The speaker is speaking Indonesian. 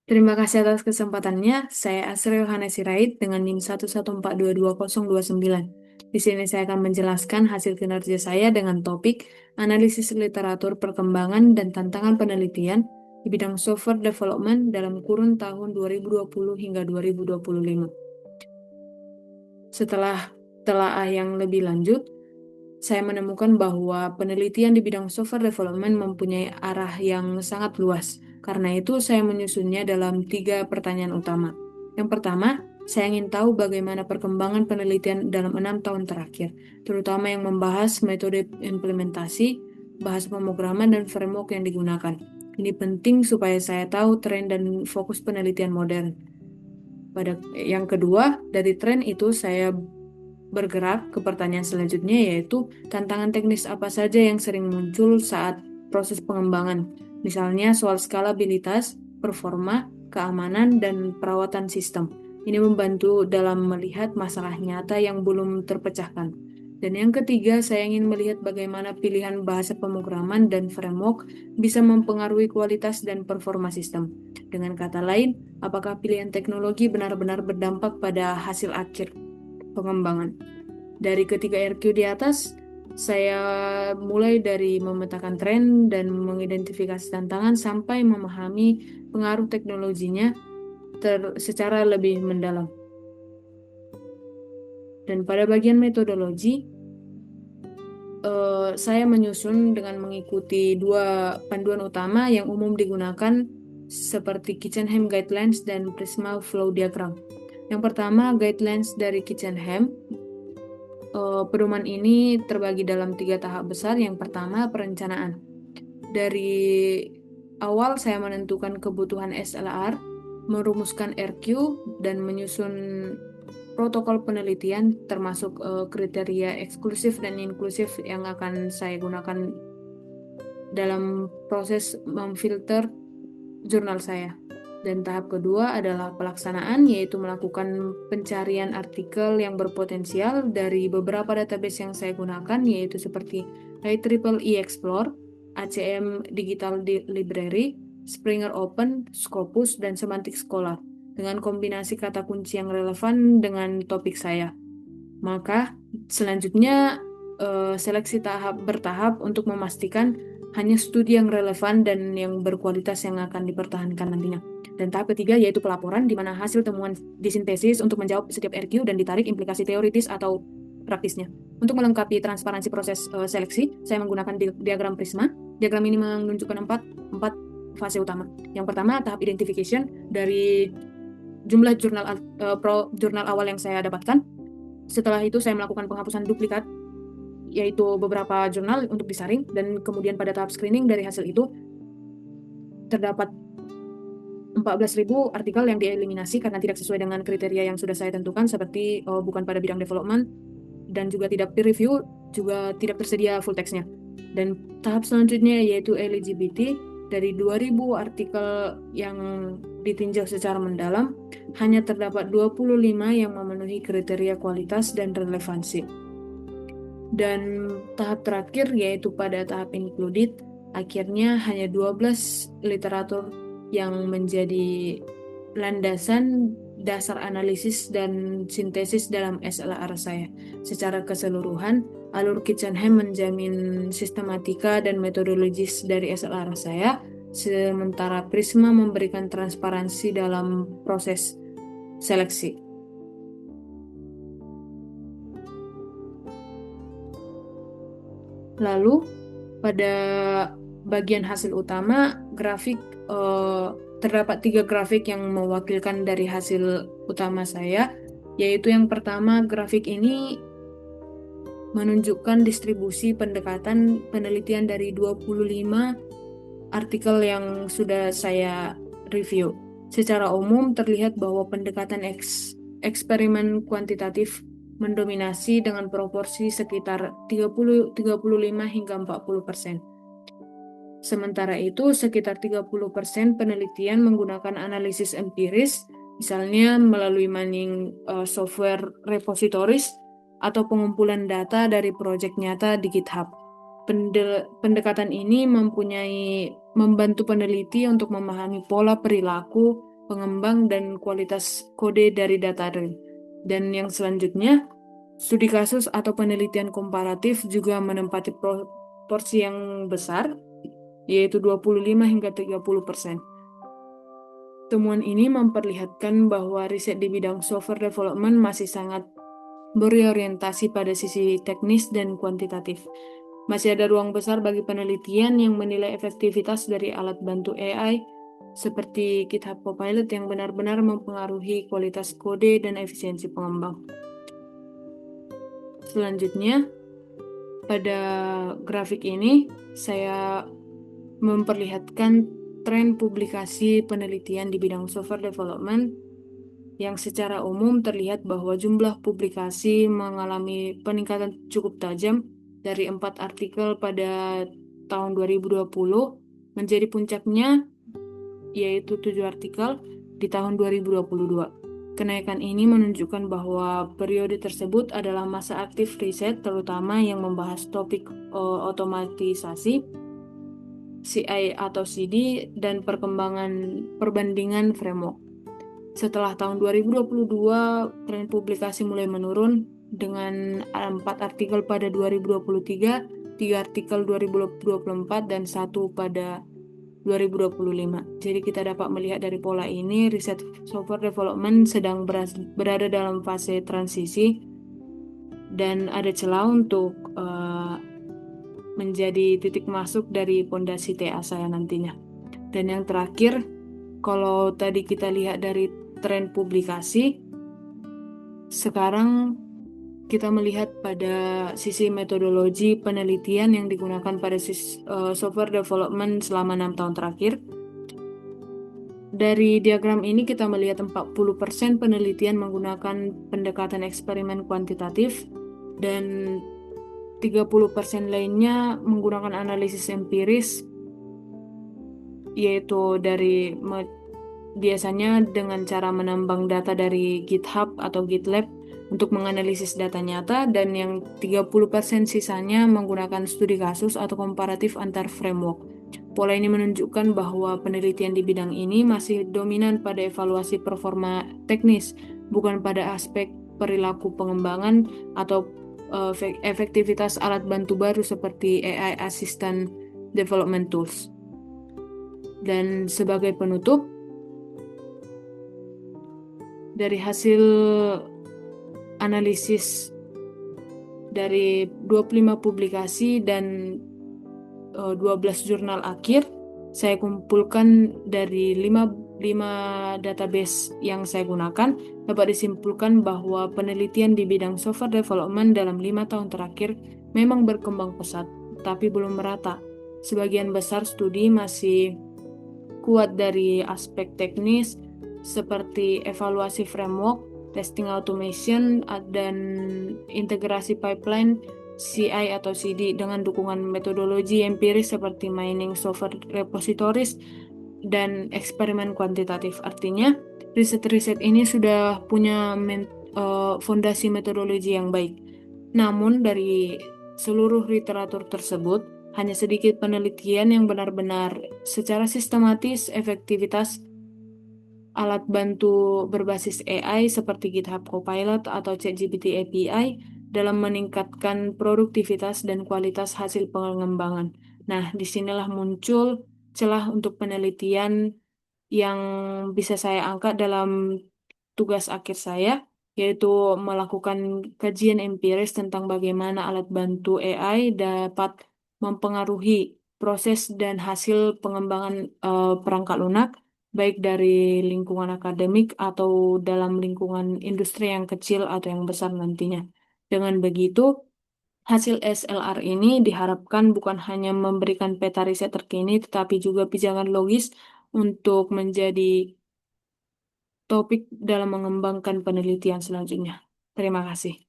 Terima kasih atas kesempatannya. Saya Asri Yohana Sirait dengan NIM 114222029. Di sini saya akan menjelaskan hasil kinerja saya dengan topik analisis literatur perkembangan dan tantangan penelitian di bidang software development dalam kurun tahun 2020 hingga 2025. Setelah telaah yang lebih lanjut, saya menemukan bahwa penelitian di bidang software development mempunyai arah yang sangat luas. Karena itu, saya menyusunnya dalam 3 pertanyaan utama. Yang pertama, saya ingin tahu bagaimana perkembangan penelitian dalam 6 tahun terakhir, terutama yang membahas metode implementasi, bahasa pemrograman, dan framework yang digunakan. Ini penting supaya saya tahu tren dan fokus penelitian modern. Pada yang kedua, dari tren itu saya bergerak ke pertanyaan selanjutnya, yaitu tantangan teknis apa saja yang sering muncul saat proses pengembangan. Misalnya soal skalabilitas, performa, keamanan, dan perawatan sistem. Ini membantu dalam melihat masalah nyata yang belum terpecahkan. Dan yang ketiga, saya ingin melihat bagaimana pilihan bahasa pemrograman dan framework bisa mempengaruhi kualitas dan performa sistem. Dengan kata lain, apakah pilihan teknologi benar-benar berdampak pada hasil akhir pengembangan. Dari ketiga RQ di atas, saya mulai dari memetakan tren dan mengidentifikasi tantangan sampai memahami pengaruh teknologinya secara lebih mendalam. Dan pada bagian metodologi, saya menyusun dengan mengikuti 2 panduan utama yang umum digunakan seperti Kitchenham Guidelines dan Prisma Flow Diagram. Yang pertama, guidelines dari Kitchenham. Pedoman ini terbagi dalam 3 tahap besar. Yang pertama, perencanaan. Dari awal saya menentukan kebutuhan SLR, merumuskan RQ, dan menyusun protokol penelitian termasuk kriteria eksklusif dan inklusif yang akan saya gunakan dalam proses memfilter jurnal saya. Dan tahap kedua adalah pelaksanaan, yaitu melakukan pencarian artikel yang berpotensial dari beberapa database yang saya gunakan, yaitu seperti IEEE Explore, ACM Digital Library, Springer Open, Scopus, dan Semantic Scholar, dengan kombinasi kata kunci yang relevan dengan topik saya. Maka selanjutnya seleksi bertahap untuk memastikan hanya studi yang relevan dan yang berkualitas yang akan dipertahankan nantinya. Dan tahap ketiga yaitu pelaporan, di mana hasil temuan disintesis untuk menjawab setiap RQ dan ditarik implikasi teoritis atau praktisnya. Untuk melengkapi transparansi proses seleksi, saya menggunakan diagram Prisma. Diagram ini menunjukkan empat fase utama. Yang pertama, tahap identification dari jumlah jurnal awal yang saya dapatkan. Setelah itu, saya melakukan penghapusan duplikat, yaitu beberapa jurnal untuk disaring, dan kemudian pada tahap screening dari hasil itu terdapat 14.000 artikel yang dieliminasi karena tidak sesuai dengan kriteria yang sudah saya tentukan, seperti bukan pada bidang development, dan juga tidak peer review, juga tidak tersedia full text-nya. Dan tahap selanjutnya yaitu eligibility. Dari 2.000 artikel yang ditinjau secara mendalam, hanya terdapat 25 yang memenuhi kriteria kualitas dan relevansi. Dan tahap terakhir yaitu pada tahap included, akhirnya hanya 12 literatur yang menjadi landasan dasar analisis dan sintesis dalam SLR saya. Secara keseluruhan, alur Kitchenham menjamin sistematika dan metodologis dari SLR saya, sementara Prisma memberikan transparansi dalam proses seleksi. Lalu, pada bagian hasil utama, grafik terdapat 3 grafik yang mewakilkan dari hasil utama saya, yaitu yang pertama, grafik ini menunjukkan distribusi pendekatan penelitian dari 25 artikel yang sudah saya review. Secara umum terlihat bahwa pendekatan eksperimen kuantitatif mendominasi dengan proporsi sekitar 35 hingga 40%. Sementara itu, sekitar 30% penelitian menggunakan analisis empiris, misalnya melalui mining software repositories atau pengumpulan data dari proyek nyata di GitHub. Pendekatan ini membantu peneliti untuk memahami pola perilaku pengembang, dan kualitas kode dari data real. Dan yang selanjutnya, studi kasus atau penelitian komparatif juga menempati porsi yang besar, yaitu 25 hingga 30%. Temuan ini memperlihatkan bahwa riset di bidang software development masih sangat berorientasi pada sisi teknis dan kuantitatif. Masih ada ruang besar bagi penelitian yang menilai efektivitas dari alat bantu AI seperti GitHub Copilot yang benar-benar mempengaruhi kualitas kode dan efisiensi pengembang. Selanjutnya, pada grafik ini saya memperlihatkan tren publikasi penelitian di bidang software development yang secara umum terlihat bahwa jumlah publikasi mengalami peningkatan cukup tajam dari 4 artikel pada tahun 2020 menjadi puncaknya yaitu 7 artikel di tahun 2022. Kenaikan ini menunjukkan bahwa periode tersebut adalah masa aktif riset terutama yang membahas topik otomatisasi, CI atau CD, dan perbandingan framework. Setelah tahun 2022, tren publikasi mulai menurun dengan 4 artikel pada 2023, 3 artikel 2024, dan 1 pada 2025. Jadi kita dapat melihat dari pola ini, riset software development sedang berada dalam fase transisi dan ada celah untuk menjadi titik masuk dari pondasi TA saya nantinya. Dan yang terakhir, kalau tadi kita lihat dari tren publikasi, sekarang kita melihat pada sisi metodologi penelitian yang digunakan pada software development selama 6 tahun terakhir. Dari diagram ini kita melihat 40% penelitian menggunakan pendekatan eksperimen kuantitatif dan 30% lainnya menggunakan analisis empiris, yaitu biasanya dengan cara menambang data dari GitHub atau GitLab untuk menganalisis data nyata, dan yang 30% sisanya menggunakan studi kasus atau komparatif antar framework. Pola ini menunjukkan bahwa penelitian di bidang ini masih dominan pada evaluasi performa teknis, bukan pada aspek perilaku pengembangan atau efektivitas alat bantu baru seperti AI Assistant Development Tools. Dan sebagai penutup, dari hasil analisis dari 25 publikasi dan 12 jurnal akhir, saya kumpulkan dari 5 database yang saya gunakan, dapat disimpulkan bahwa penelitian di bidang software development dalam 5 tahun terakhir memang berkembang pesat, tapi belum merata. Sebagian besar studi masih kuat dari aspek teknis, seperti evaluasi framework, testing automation, dan integrasi pipeline CI atau CD dengan dukungan metodologi empiris seperti mining software repositories dan eksperimen kuantitatif. Artinya, riset-riset ini sudah punya fondasi metodologi yang baik. Namun, dari seluruh literatur tersebut, hanya sedikit penelitian yang benar-benar secara sistematis efektivitas alat bantu berbasis AI seperti GitHub Copilot atau ChatGPT API dalam meningkatkan produktivitas dan kualitas hasil pengembangan. Nah, disinilah muncul celah untuk penelitian yang bisa saya angkat dalam tugas akhir saya, yaitu melakukan kajian empiris tentang bagaimana alat bantu AI dapat mempengaruhi proses dan hasil pengembangan perangkat lunak, baik dari lingkungan akademik atau dalam lingkungan industri yang kecil atau yang besar nantinya. Dengan begitu, hasil SLR ini diharapkan bukan hanya memberikan peta riset terkini, tetapi juga pijakan logis untuk menjadi topik dalam mengembangkan penelitian selanjutnya. Terima kasih.